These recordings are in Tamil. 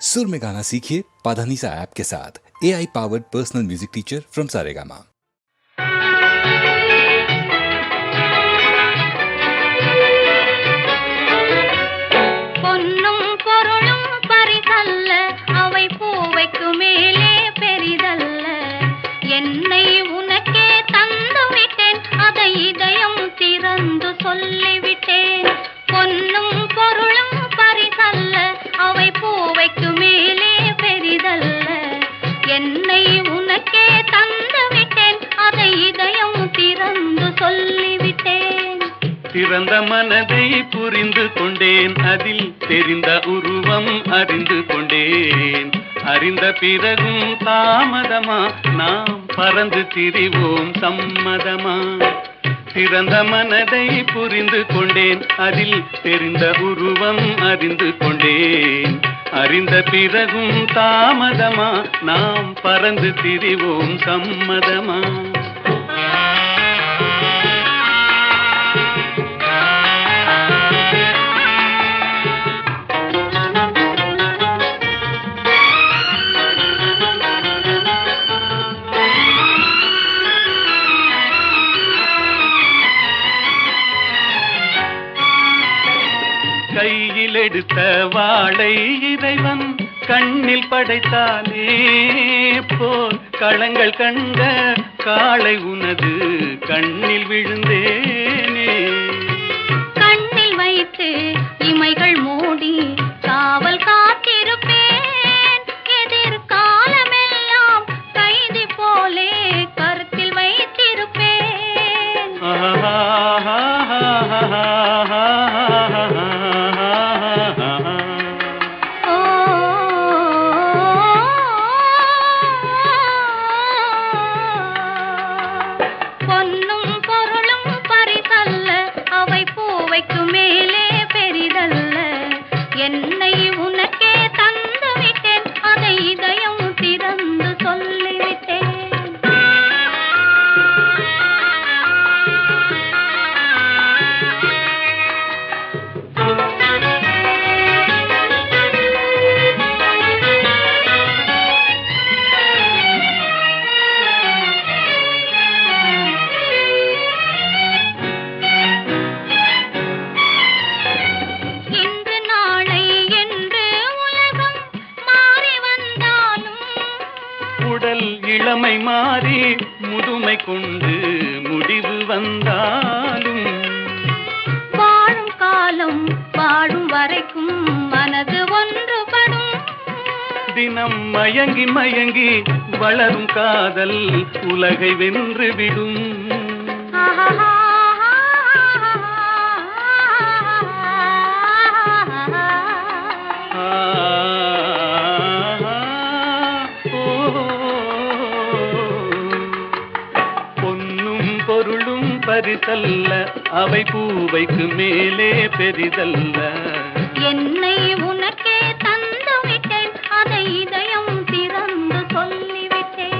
सुर में गाना सीखिए पाधानीसा ऐप के साथ। AI powered personal music teacher from Saregama. திறந்த மனதை புரிந்து கொண்டேன், அதில் தெரிந்த உருவம் அறிந்து கொண்டேன். அறிந்த பிறகும் தாமதமா, நாம் பறந்து திரிவோம் சம்மதமா? திறந்த மனதை புரிந்து கொண்டேன், அதில் தெரிந்த உருவம் அறிந்து கொண்டேன். அறிந்த பிறகும் தாமதமா, நாம் பறந்து திரிவோம் சம்மதமா? கையில் எடுத்த வாளை இறைவன் கண்ணில் படைத்தானே போல், களங்கள் கண்ட காளை உனது கண்ணில் விழுந்தேனே. கண்ணில் வைத்து இமைகள் மூடி காவல் காத்திருப்பேன், எதிர்காலமெல்லாம் கைதி போலே கருத்தில் வைத்திருப்பேன். உடல் இளமை மாறி முதுமை கொண்டு முடிவு வந்தாலும், வாழும் காலம் வாழும் வரைக்கும் மனது ஒன்றுபடும். தினம் மயங்கி மயங்கி வளரும் காதல் உலகை வென்றுவிடும். பரிசல்ல அவை பூவைக்கு மேலே பெரிதல்ல. என்னை உனக்கே தந்து விட்டேன், அதை இதயம் திறந்து சொல்லிவிட்டேன்.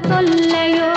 தொல்லையோ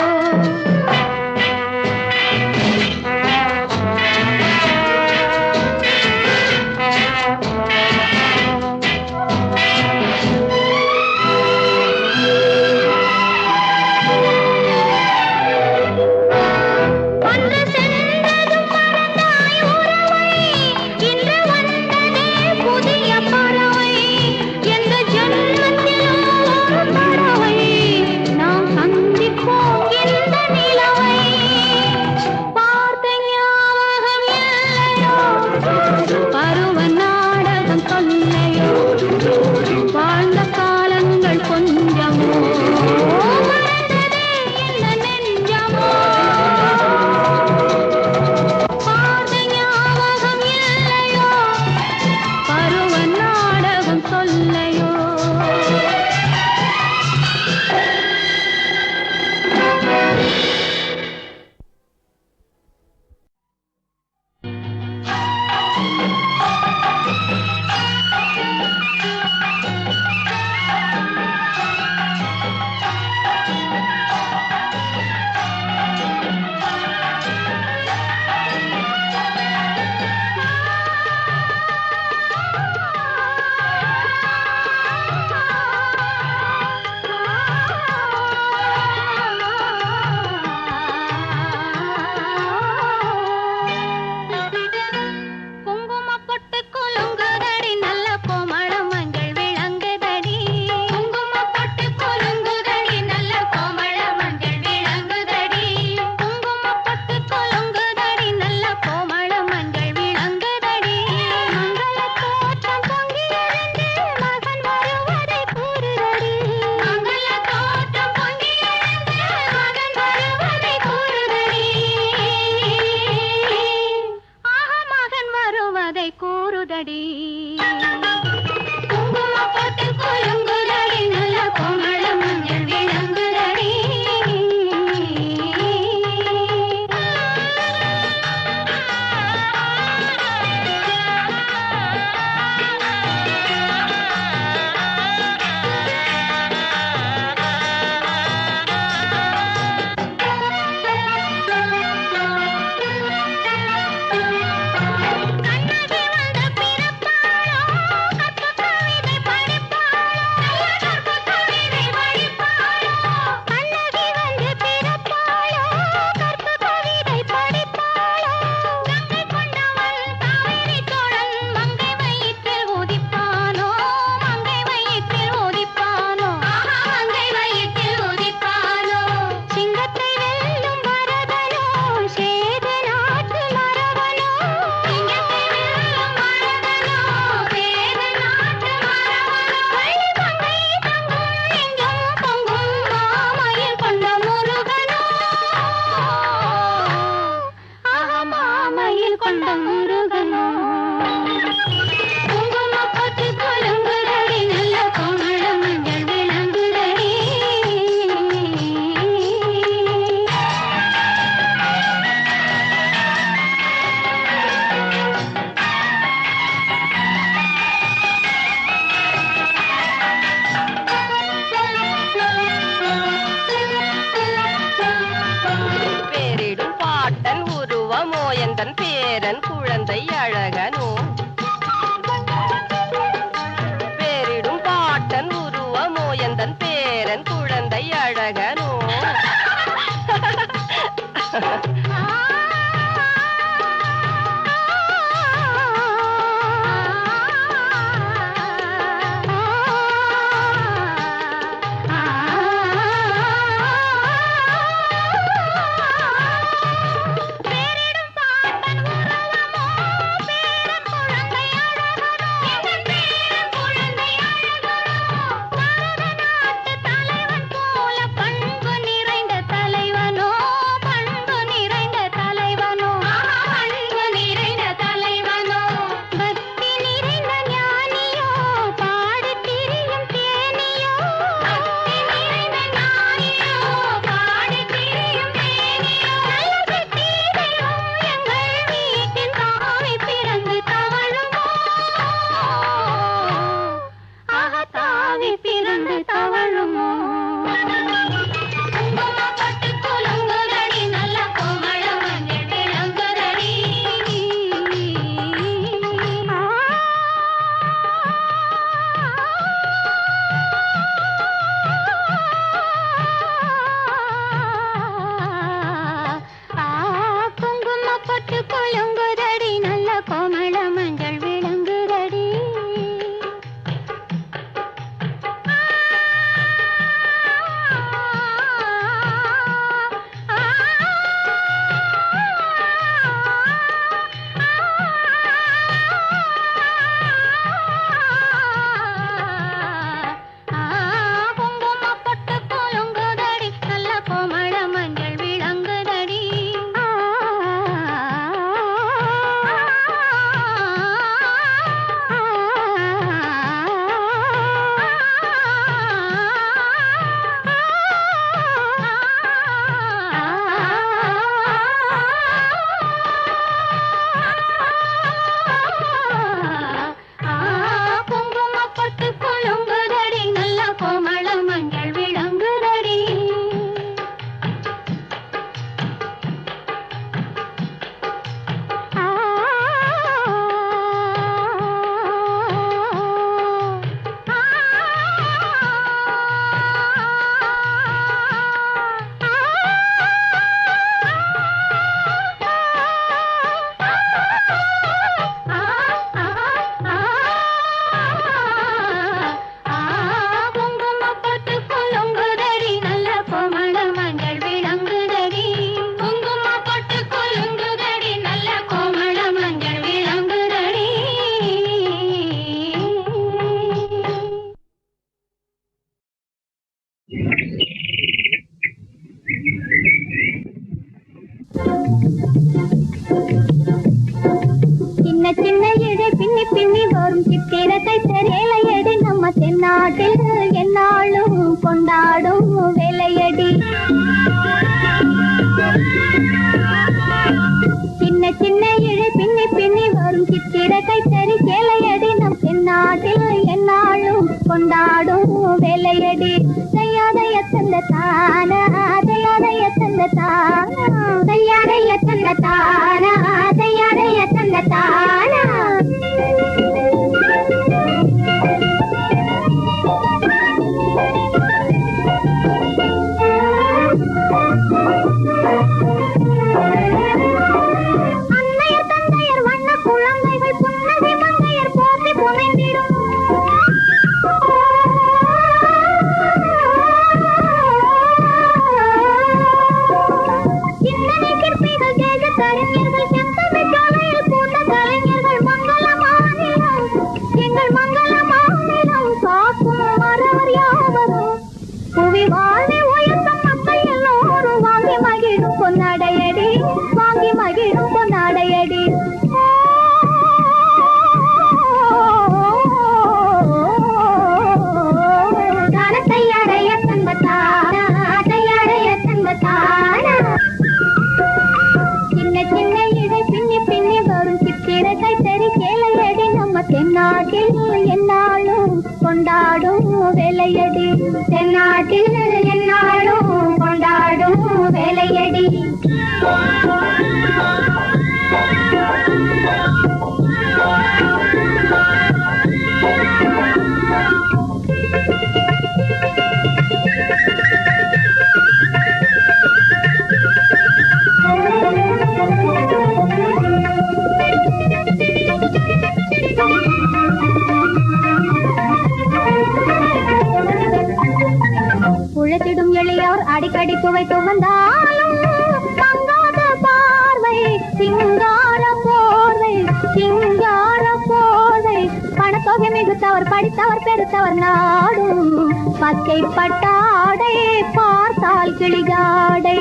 தந்த தானா தையாடைய தந்த தானா தையாடைய தந்த தானா தையாடைய தந்த தானா அன்னையர் தந்தையர் வண்ண குழந்தைகள் புன்னகை மங்கையர் போற்றி புனைந்திடும் சிந்தனை சிற்பிகள் தேஜ கலைஞர்கள் செந்தமிழ் சாலையில் பூத்த கலைஞர்கள் மங்கள மாநிலம் எங்கள் மங்கள மாநிலம் காக்கும் மறவர் யாவரும் புவி வாழ்வை உயர்த்தும் மக்கள் எல்லோரும் வாங்கி மகிழும் பொன்னாடையடி வாங்கி மகிழும் பொன்னாடையடி தையாடைய தந்த தானா தையாடைய தந்த தானா சின்ன சின்ன இடை பின்னி பின்னி வரும் சித்திர கைத்தறி கேளையடி நம்ம தென்னாட்டில் என்னாலும் கொண்டாடும் வேலையடி தென்னாட்டில் என்னாலும் கொண்டாடும் வேலையடி உழைத்திடும் எளியோர் அடிக்கடி துவைத்து வந்தாலும் மங்காத பார்வை சிங்கார போர்வை சிங்கார போர்வை பணத்தொகை மிகுத்தவர் படித்தவர் பெருத்தவர் நாடும் பச்சை பட்டாடை பார்த்தால் கிளிகாடை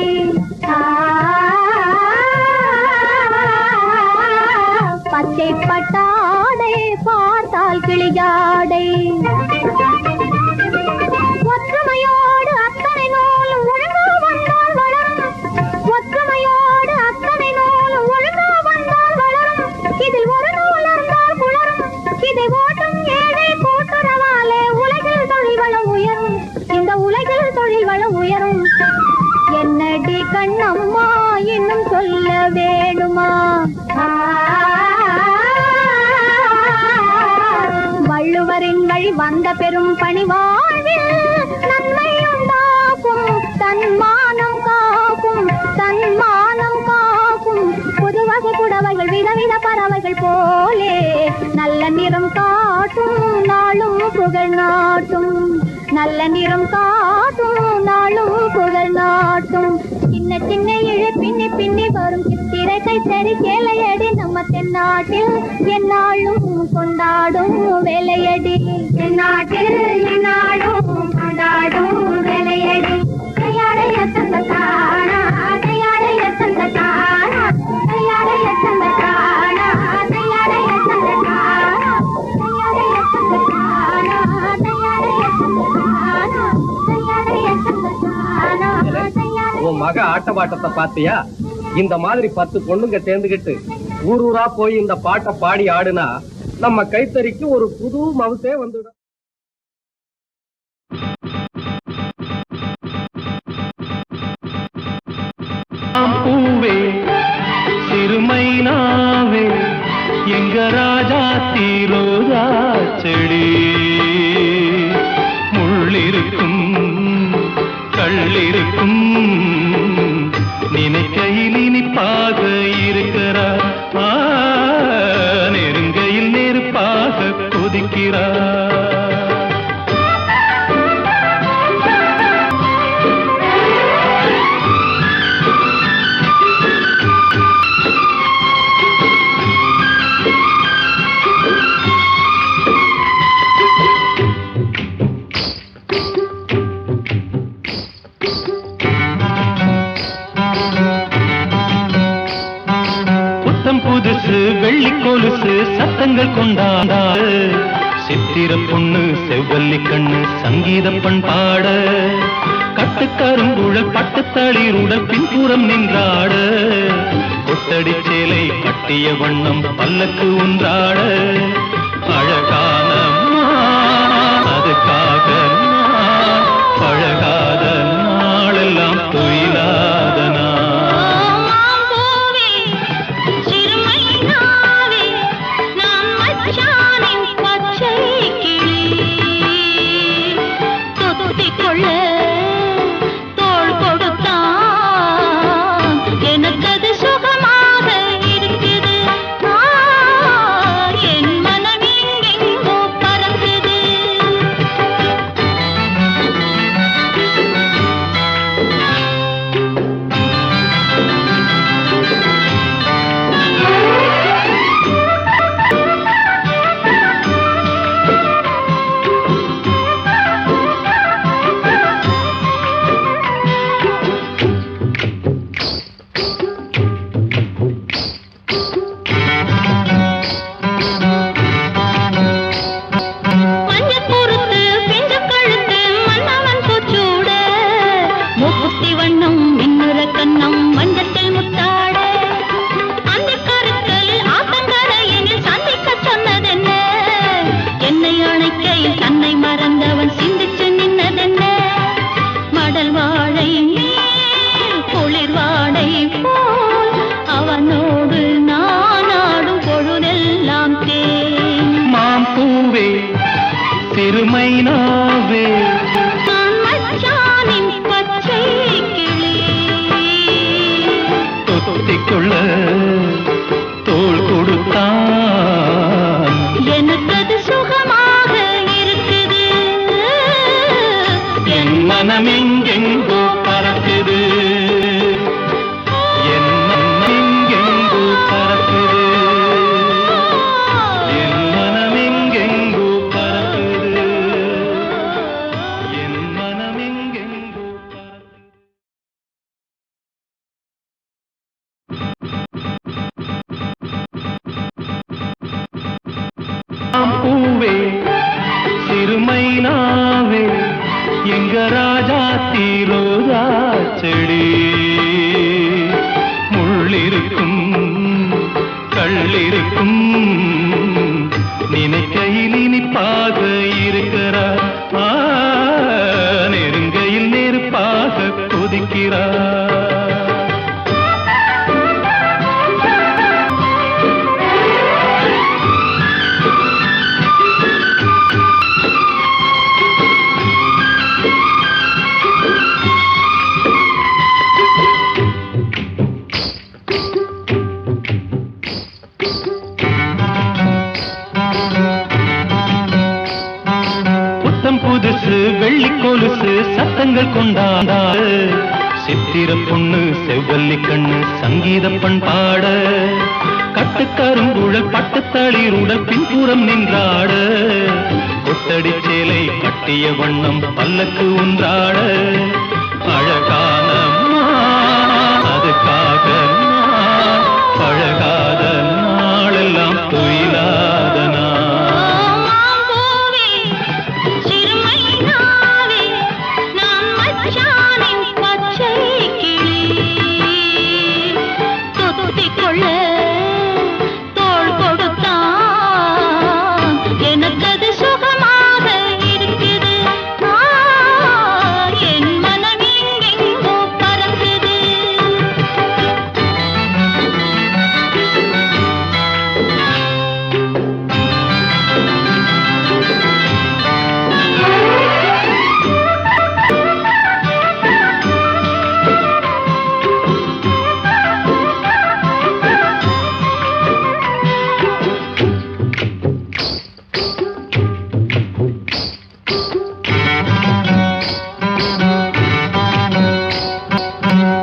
பச்சை பட்டாடை பார்த்தால் கிளிகாடை ஒற்றுமையோடு அத்தனை நூலும் ஒழுங்கா வந்தால் வளரும் ஒற்றுமையோடு அத்தனை நூலும் ஒழுங்கா வந்தால் வளரும் இதில் ஒரு நூல் இருந்தால் குளரும் இதை ஓட்டும் ஏழை கூட்டுறவாலே உலகில் தொழில் வளம் உயரும் இந்த உலகில் தொழில் வளம் உயரும் என்னடி கண்ணம்மா இன்னும் சொல்ல வேணுமா வள்ளுவரின் வழி வந்த பெரும் பணி வாழ்வில் நன்மை உண்டாக்கும் தன்மானம் காக்கும் தன்மானம் காக்கும் புதுவகை புடவைகள் விதவித பறவைகள் போலே நல்ல நிறம் காட்டும் நாளும் புகழ் நாட்டும் நல்ல நிறம் காட்டும் நாளும் புகழ் நாட்டும் சின்ன சின்ன இழு பின்னி பின்னி வரும் சித்திரை கைத்தறி கேளையடி நம்ம தென்னாட்டில் என்னாலும் கொண்டாடும் வேலையடி தென்னாட்டில் என்னாலும் கொண்டாடும் வேலையடி தையாடைய தந்த தானா தையாடைய தந்த தானா தையாடைய தந்த தானா தையாடைய தந்த தானா தையாடைய தந்த தானா தையாடைய தந்த தானா தையாடைய தந்த தானா உன் மக ஆட்டப்பாட்டத்தை பாத்தியா? இந்த மாதிரி 10 பொண்ணுங்க சேர்ந்துகிட்டு ஊர் ஊரா போய் இந்த பாட்டை பாடி ஆடுனா நம்ம கைத்தறிக்கு ஒரு புது மவுசே வந்துடும். பூவே சிறுமைனாவே எங்க ராஜா தீரோஜா செடி முள்ளிருக்கும் கள்ளிருக்கும் நினைக்கையில் இனிப்பாக இருக்கிறார் நெருங்கையில் நெருப்பாக கொதிக்கிறார். புதுசு வெள்ளி கொலுசு சத்தங்கள் கொண்டாட சித்திர பொண்ணு செவ்வல்லி கண்ணு சங்கீதம் பண்பாட கட்டுக்கருங்குழல் பட்டுத்தளிர் உடல் பின்புறம் நின்றாட கொட்டடி சேலை கட்டிய வண்ணம் பல்லக்கு ஒன்றாட அழகான அதுக்காக பழகாத வாழை குளிர் வாடை போல் அவனோடு நான் ஆடும் பொழுதெல்லாம் தேன். மாம்பூவே திருமைனாவே நான் மச்சானின் பச்சை கிளி. தொத்திக்கொள்ள தோள் கொடுத்தான். எனக்கு அது சுகமாக இருக்குது. என் மனமெங்கெங்கோ பறக்குது. என் மனமெங்கெங்கோ பறக்குது. என் மனமெங்கெங்கோ பறக்குது. என் மனமெங்கெங்கோ பறக்குது. பூவே சிறுமைனாவே எங்க ராஜா தீரோதா செடி. முள்ளிருக்கும் கள்ளிருக்கும் நினைக்கையில் இனிப்பாக இருக்கிறார். நெருங்கையில் நெருப்பாக கொதிக்கிறார். புத்தம் புதுசு வெள்ளி கொலுசு சத்தங்கள் கொண்டாட சித்திர பொண்ணு செவ்வல்லி கண்ணு சங்கீத பண்பாட கட்டுக்கருங்குழல் பட்டுத்தளிருடல் பின்புறம் நின்றாட கொட்டடி சேலை கட்டிய வண்ணம் பல்லக்கு ஒன்றாட அழகான அதுக்காக பழகாத நாளெல்லாம் தொழிலாத மாம்பூவே சிறுமைனாவே நான் மச்சானின் பச்சை கிளி. தொத்திக்கொள்ள தோள் கொடுத்தான். எனக்கு அது சுகமாக இருக்குது. என் மனம் எங்கெங்கோ பறக்குது.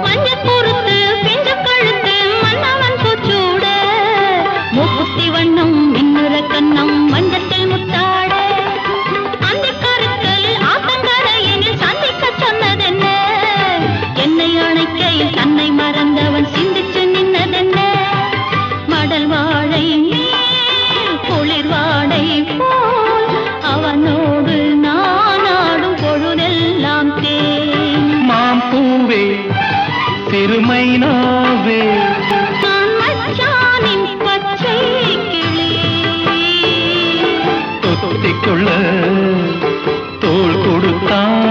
மஞ்சள் பொறுத்து பிஞ்சு கழுத்து மன்னவன் பூச்சூட மூக்குத்தி வண்ணம் மின்னுற கண்ணம் மஞ்சத்தில் முத்தாட அந்த கருக்கல் ஆத்தங்கரையினில் சந்திக்க சொன்னதென்ன. என்னை அணைக்கையில் தன்னை மறந்தவன் சிந்திச்சு நின்னதென்ன. மடல் வாழை குளிர் வாடை போல் அவனோடு நான் ஆடும் பொழுதெல்லாம் தேன். மாம்பூவே திருமைனாவே நான் மச்சானின் பச்சை கிளி. தொத்திக்கொள்ள தோள் கொடுத்தான்.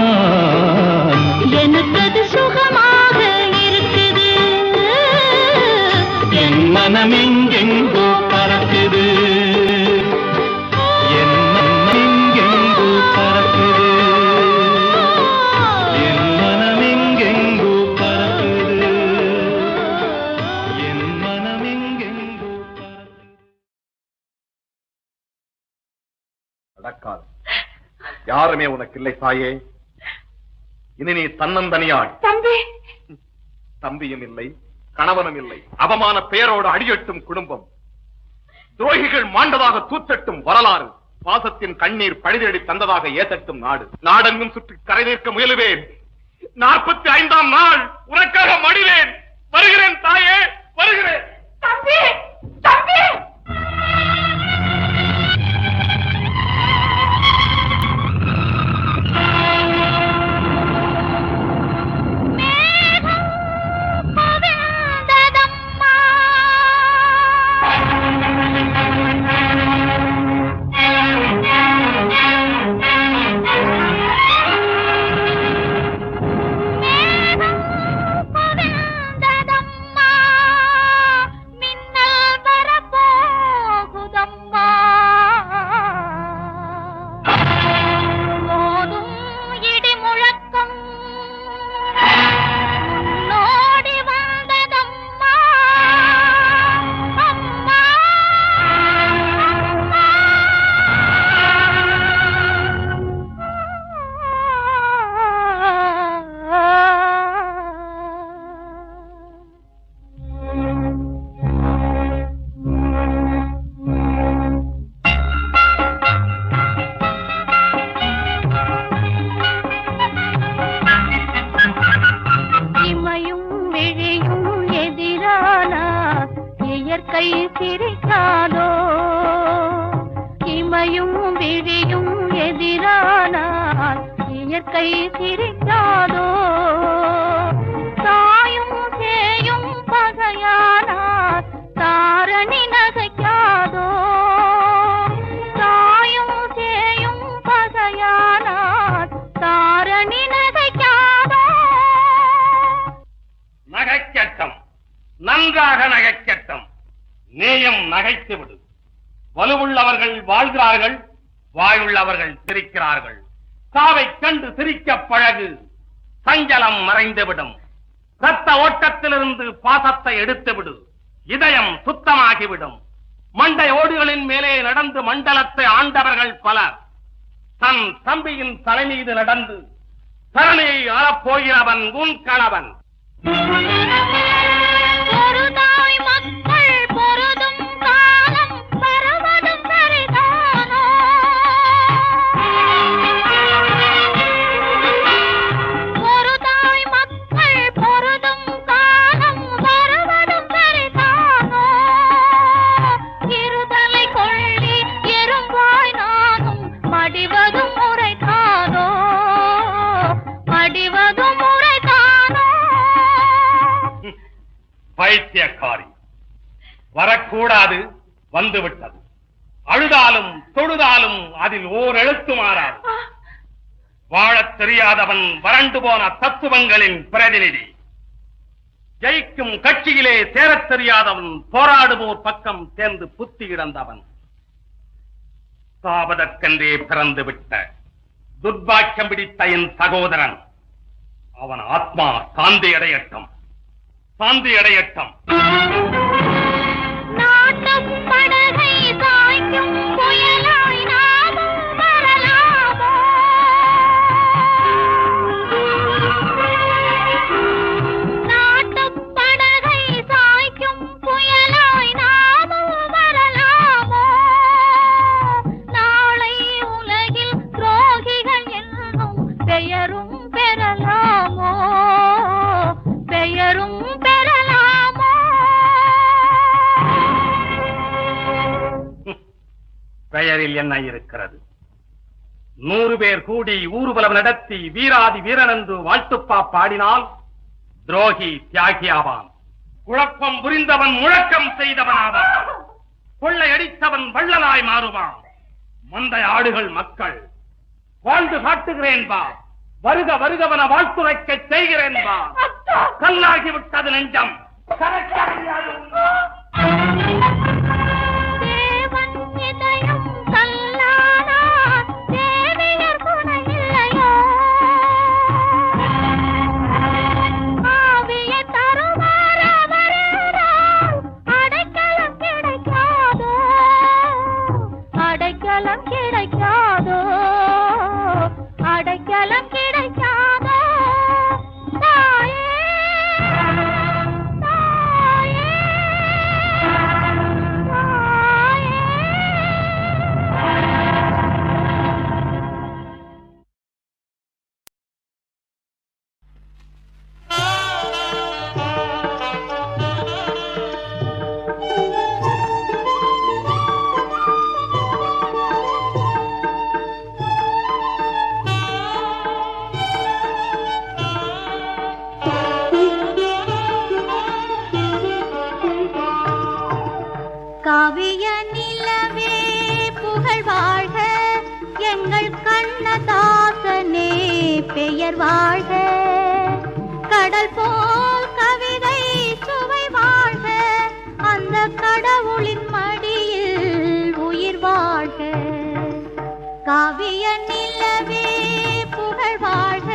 எனக்கு அது சுகமாக இருக்குது. என் மனமெங்கெங்கோ பறக்குது. என் மனமெங்கெங்கோ பறக்குது. என் மனமெங்கெங்கோ பறக்குது. என் மனமெங்கெங்கோ பறக்குது. நடக்காது. யாருமே உனக்கு இல்லை தாயே. இனி நீ தன்னந்தனியாள். தம்பி தம்பியும் இல்லை, கணவனும் இல்லை. அவமான பெயரோடு அடியட்டும் குடும்பம். துரோகிகள் மாண்டதாக தூத்தட்டும் வரலாறு. பாசத்தின் கண்ணீர் பழிதேடி தந்ததாக ஏத்தட்டும் நாடு. நாடெங்கும் சுற்றி கரை நிற்க முயலுவேன். 45ஆம் நாள் உனக்காக மடிவேன். வருகிறேன் தாயே, வருகிறேன். தம்பி தம்பி மேகம் இயற்கை சிரிக்காதோ இமையும் விழியும் எதிரானால் இயற்கை சிரிக்காதோ தாயும் சேயும் பகையானால் தாரணி நகைக்காதோ தாயும் சேயும் பகையானால் தாரணி நகைக்காதோ நகைக்கட்டம், நன்றாக நகைக்கட்டம். நேயம் நகைத்து விடு. வலுவுள்ளவர்கள் வாழ்கிறார்கள், வாயுள்ளவர்கள் சிரிக்கிறார்கள். சாவை கண்டு சிரிக்க பழகு, சஞ்சலம் மறைந்துவிடும். இரத்த ஓட்டத்திலிருந்து பாசத்தை எடுத்துவிடு, இதயம் சுத்தமாகிவிடும். மண்டை ஓடுகளின் மேலே நடந்து மண்டலத்தை ஆண்டவர்கள் பலர். தன் தம்பியின் தலை மீது நடந்து தரணியை ஆளப்போகிறவன் உன் கணவன். ஒரு தாய் மக்கள் பொருதும் காலம் பரவதும் சரிதானோ ஒரு தாய் மக்கள் பொருதும் காலம் பரவதும் சரிதானோ இருதலை கொள்ளி எறும்பாய் நானும் மடிவதும் முறைதானோ மடிவதும் முறைதானோ பைத்தியக்காரி, வரக்கூடாது, வந்துவிட்டது. அழுதாலும் தொழுதாலும் அதில் ஓர் எழுத்து மாறாது. வாழத் தெரியாதவன் வறண்டு போன தத்துவங்களின் பிரதிநிதி. ஜெயிக்கும் கட்சியிலே சேரத் தெரியாதவன் போராடுவோர் பக்கம் சேர்ந்து புத்தி இழந்தவன். சாவதற்கென்றே பிறந்து விட்ட துர்பாக்கியம் பிடித்த என் சகோதரன். அவன் ஆத்மா சாந்தி அடையட்டும், சாந்தி அடையட்டும். நாட்டும் படகை சாய்க்கும் புயலாய் நாமும் வரலாமோ நாட்டும் படகை சாய்க்கும் புயலாய் நாமும் வரலாமோ நாளை உலகில் துரோகிகள் என்னும் பெயரும் பெறலாமோ பெயரும் பெறலாமோ பெயரில் என்ன இருக்கிறது? 100 பேர் கூடி ஊர்வலம் நடத்தி வீராதி வீரன் என்று வாழ்த்துப்பா பாடினால் துரோகி தியாகியாவான். குழப்பம் புரிந்தவன் முழக்கம் செய்தவனாவான். கொள்ளையடித்தவன் வள்ளலாய் மாறுவான். மந்தை ஆடுகள் மக்கள் வாழ்ந்து காட்டுகிறேன் பா, வருக வருகவன வாழ்த்துரைக்க செய்கிறேன் பா. கல்லாகிவிட்டது நெஞ்சம். தேவன் இதயம் கல்லானார் தேவியர் துணையில்லையோ ஆவியை தருவார் அவரேதான் அடைக்கலம் கிடைக்காதோ அடைக்கலம் கிடைக்காதோ அடைக்கலம் கிடைக்காதோ தாயே தாயே காவிய நிலவே புகழ் வாழ்க எங்கள் கண்ணதாசனே பெயர் வாழ்க கடல் போல் கவிதை சுவை வாழ்க அந்த கடவுளின் மடியில் உயிர் வாழ்க காவிய நிலவே புகழ் வாழ்க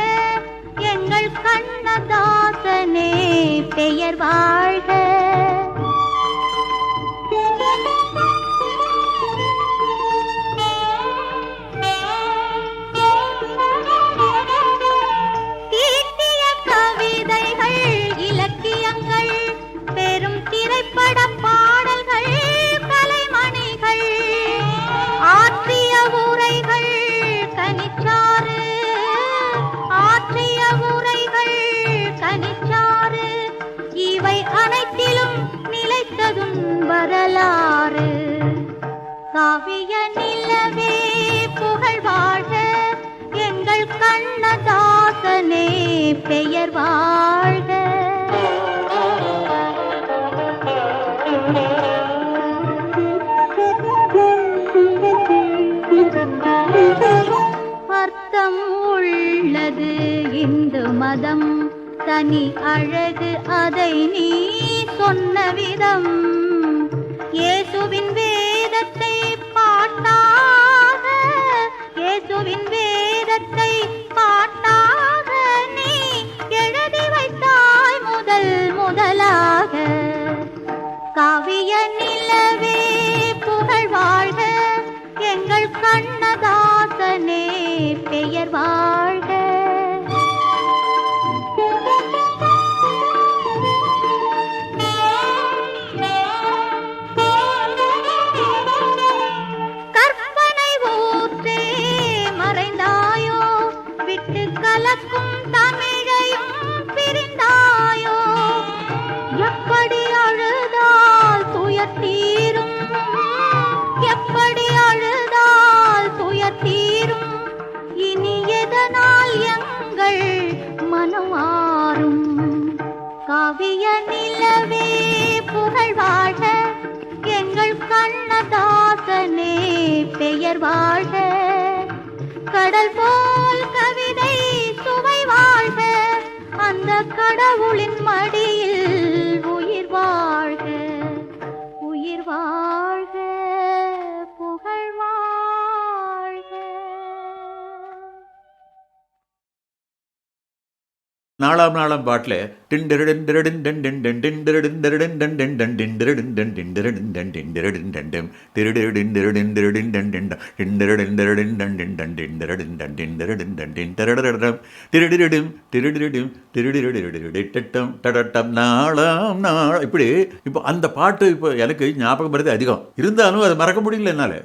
எங்கள் கண்ணதாசனே பெயர் வாழ்க தீட்டிய கவிதைகள் இலக்கியங்கள் பெரும் திரைப்பட பாடல்கள் கலைமணிகள் ஆற்றிய உரைகள் கனிச்சாறு ஆற்றிய உரைகள் கனிச்சாறு இவை அனைத்திலும் நிலைத்ததும் வரலாறு காவிய நிலவே புகழ் வாழ்க, எங்கள் கண்ணதாசனே பெயர் வாழ்க. அர்த்தம் உள்ளது இந்து மதம், தனி அழகு அதை நீ சொன்ன விதம். இயேசுவின் வேதத்தை பாட்டாக, இயேசுவின் வேதத்தை பாட்டாக நீ எழுதி வைத்தாய் முதல் முதலாக. காவிய நிலவே புகழ் வாழ்க, எங்கள் கண்ணதாசனே பெயர் வாழ்க. கற்பனை ஊற்றே மறைந்தாயோ, விட்டு கலக்கும் தமிழையும் பிரிந்தாயோ. எப்படி அழுதால் துயர் தீரும், எப்படி அழுதால் துயர் தீரும். இனி எதனால் எங்கள் மனம் ஆறும். காவிய நிலவே புகழ் வாழ்க, எங்கள் கண்ணதாசனே பெயர் வாழ்க. கடல் போல் கவிதை சுவை வாழ்க, அந்த கடவுளின் மடியில் உயிர் வாழ்க. உயிர் வாழ்க, புகழ் வாழ்க. நாலாம் நாளாம் பாட்டில் நாளாம் நாள் இப்படி. இப்போ அந்த பாட்டு இப்போ எனக்கு ஞாபகம் வருது அதிகம், இருந்தாலும் அதை மறக்க முடியல என்னால.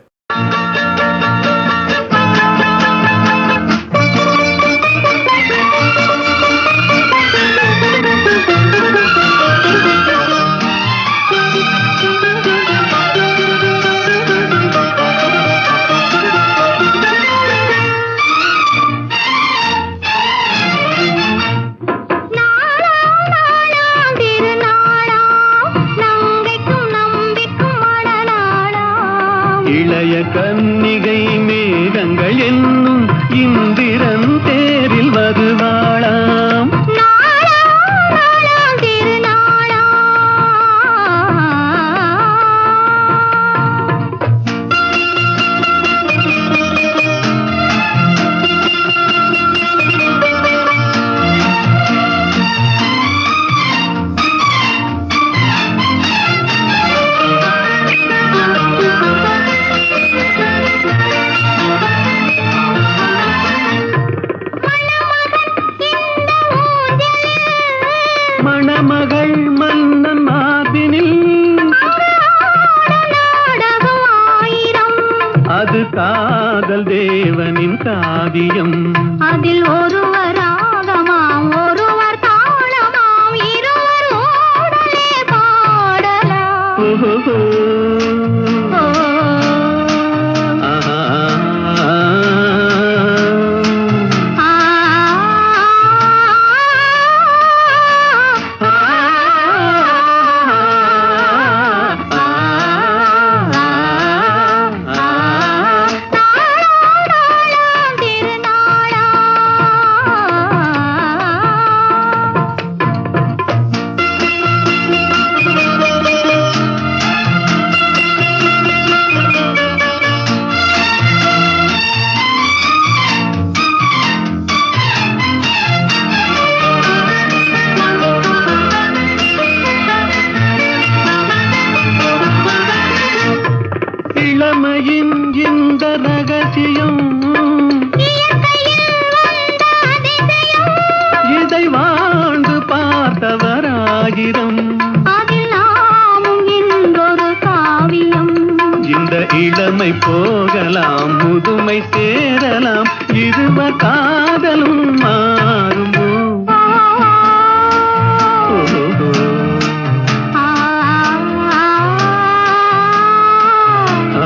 இளைய கன்னிகை மேகங்கள் என்னும் இந்திரன் தேரில் வருவாளாம். மணமகள் மன்னன் மார்பினில் அது காதல் தேவனின் காவியம். அதில் ஒருவர் ராகமாம், ஒருவர் தாளமாம், இருவர் ஓடலே பாடலாம். ஓஹோ இளமையின் இந்த ரகசியம், இதை வாழ்ந்து பார்த்தவராயிரம். அதில் நாமும் இன்றொரு காவியம். இந்த இளமை போகலாம், முதுமை சேரலாம், இருவர் காதலும் மாறுமோ. ஆ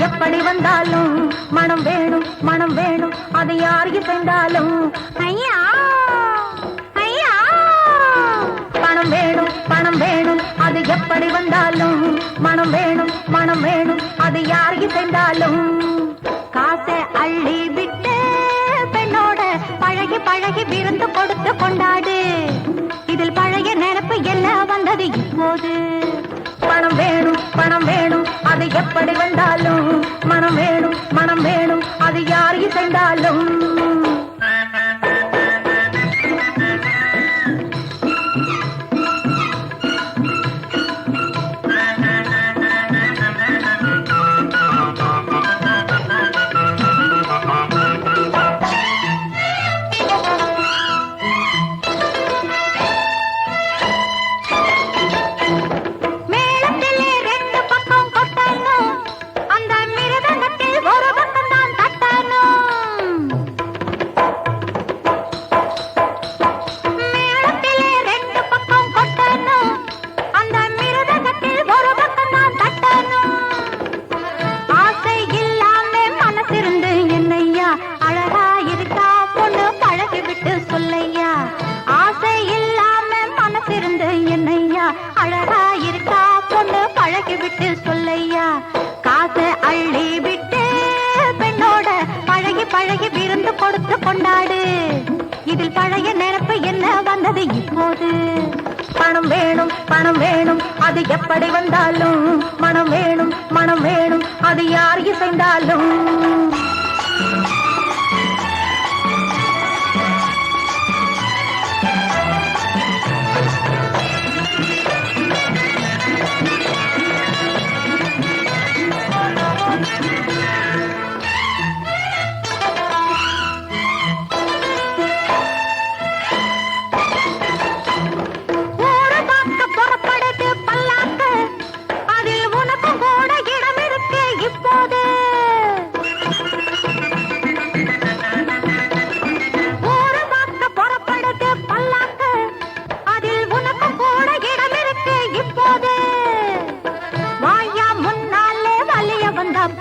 எப்படி வந்தாலும் மனம் வேணும் மனம் வேணும் அது யாருக்கு சென்றாலும் ஐயா ஐயா பணம் வேணும் பணம் வேணும் அது எப்படி வந்தாலும் மனம் வேணும் மனம் வேணும் அது யாருக்கு சென்றாலும் காசை அள்ளி விட்டு பெண்ணோட பழகி பழகி விருந்து கொடுத்து கொண்டாடு இதில் பழைய நினைப்பு எல்லாம் வந்தது இப்போது பணம் வேணும் பணம் வேணும் அது எப்படி வந்தாலும் மனம் வேணும் மனம் வேணும் அது யாருக்கு சென்றாலும் பழகி விருந்து கொடுத்து கொண்டாடு இதில் பழைய நினைப்பு என்ன வந்தது இப்போது பணம் வேணும் பணம் வேணும் அது எப்படி வந்தாலும் மனம் வேணும் மனம் வேணும் அது யாருக்கு சென்றாலும்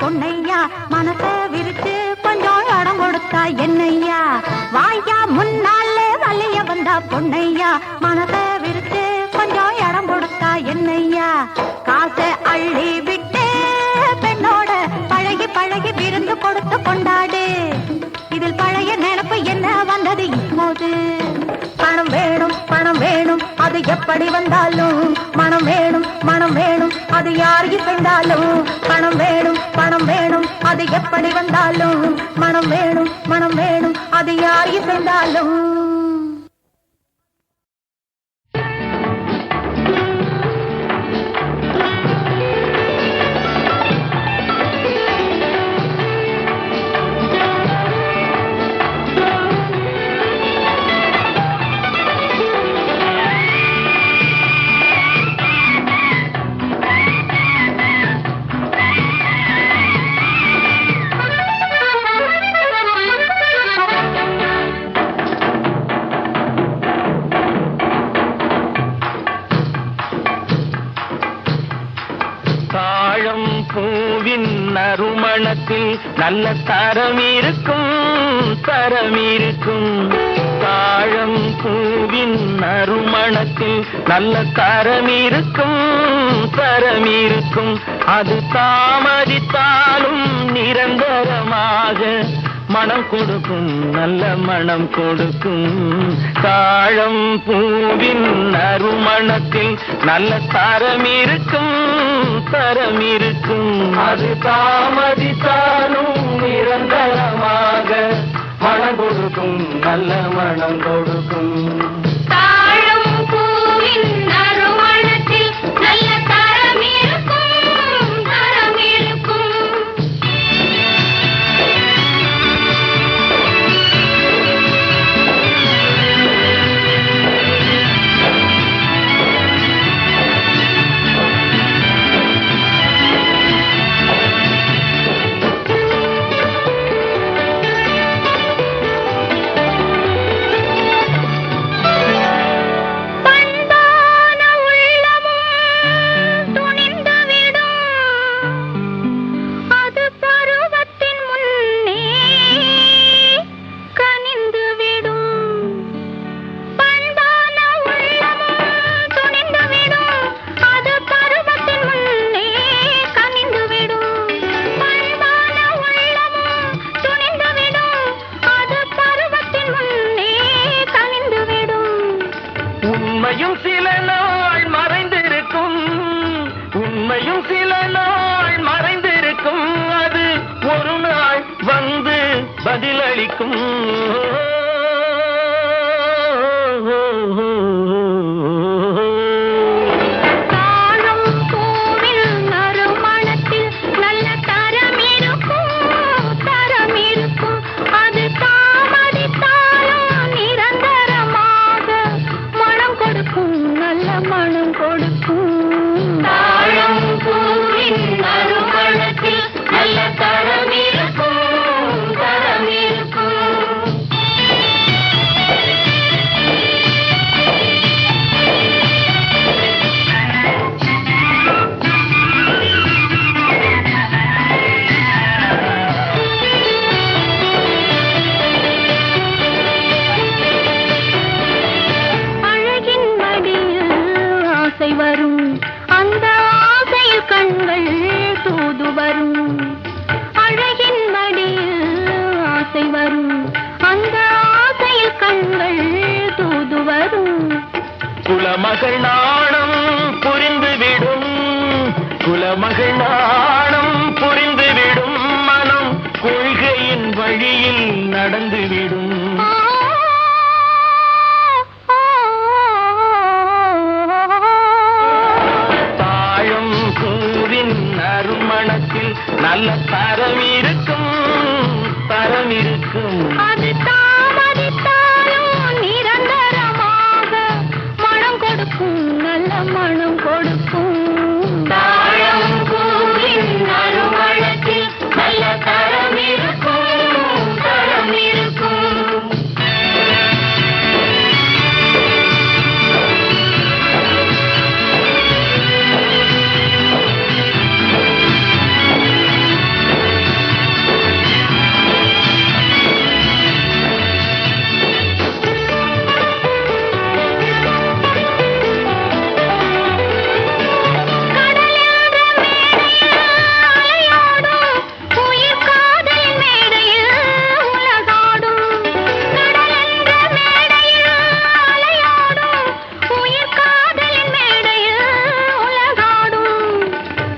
பொன்னையா மனச விரிச்சு கொஞ்சம் இடம் கொடுத்தா என்னையா வாயா முன்னாலே வலிய வந்தா பொன்னையா மனச விரிச்சு கொஞ்சம் இடம் கொடுத்தா என்னையா காசை அள்ளி விட்டு பெண்ணோட பழகி பழகி விருந்து கொடுத்து கொண்டாடு இதில் பழைய நினைப்பு என்ன வந்தது இப்போது பணம் வேணும் பணம் வேணும் அது எப்படி வந்தாலும் மனம் வேணும் மனம் வேணும் அது யாருக்கு சென்றாலும் பணம் வேணும் பணம் வேணும் அது எப்படி வந்தாலும் மனம் வேணும் மனம் வேணும் அது யாருக்கு சென்றாலும் நறுமணத்தில் நல்ல தரம் இருக்கும் தரம் இருக்கும் தாழம் பூவின் நறுமணத்தில் நல்ல தரம் இருக்கும் தரம் இருக்கும் அது தாமதித்தாலும் நிரந்தரமாக மனம் கொடுக்கும் நல்ல மனம் கொடுக்கும் தாழம் பூவின் நறுமணத்தில் நல்ல தரம் இருக்கும் தரம் இருக்கும் அது தாமதித்தாலும் நிரந்தரமாக மனம் கொடுக்கும் நல்ல மனம் கொடுக்கும் தாழம் பூவின் நறுமணத்தில் நல்ல தரம் இருக்கும் தரம் இருக்கும் உண்மையும் சில நாள் மறைந்திருக்கும், உண்மையும் சில நாள் மறைந்திருக்கும், அது ஒரு நாள் வந்து பதிலளிக்கும். தாழம் பூவில் நறுமணத்தில் நல்ல தரம் இருக்கும், தரம் இருக்கும். அது தாமதித்தாலும் நிரந்தரமாக மனம் கொடுக்கும், நல்ல மனம் கொடுக்கும். தாழம் பூவின் நறுமணத்தில் நல்ல தரம் இருக்கும், தரம் இருக்கும். அழகின் மடியில் ஆசை வரும், அந்த ஆசையில் கண்கள் தூது வரும். அழகின் மடியில் ஆசை வரும், அந்த ஆசையில் கண்கள் தூது வரும். குலமகள் நாணம் புரிந்துவிடும், குலமகள் நாணம் புரிந்துவிடும், மனம் கொள்கையின் வழியில் நடந்துவிடும். தாழம் பூவின் நறுமணத்தில் நல்ல தரம் இருக்கும், தரம் இருக்கும். அது தாமதித்தாலும் நிரந்தரமாக மனம் கொடுக்கும், நல்ல மனம் கொடுக்கும். தாழம் பூவின் நறுமணத்தில் நல்ல தரம் இருக்கும், தரம் இருக்கும்.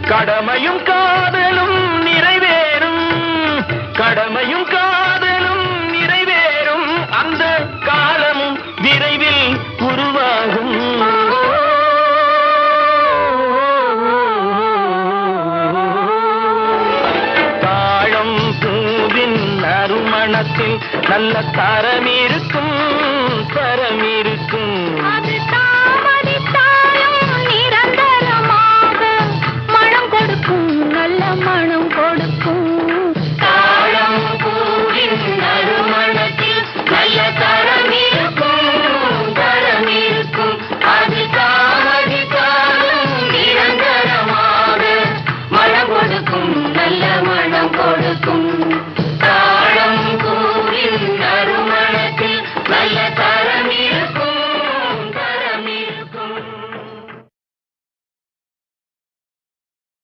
கடமையும் காதலும் நிறைவேறும், கடமையும் காதலும் நிறைவேறும், அந்த காலமும் விரைவில் உருவாகும். தாழம் பூவின் நறுமணத்தில் நல்ல தரம் இருக்கும்,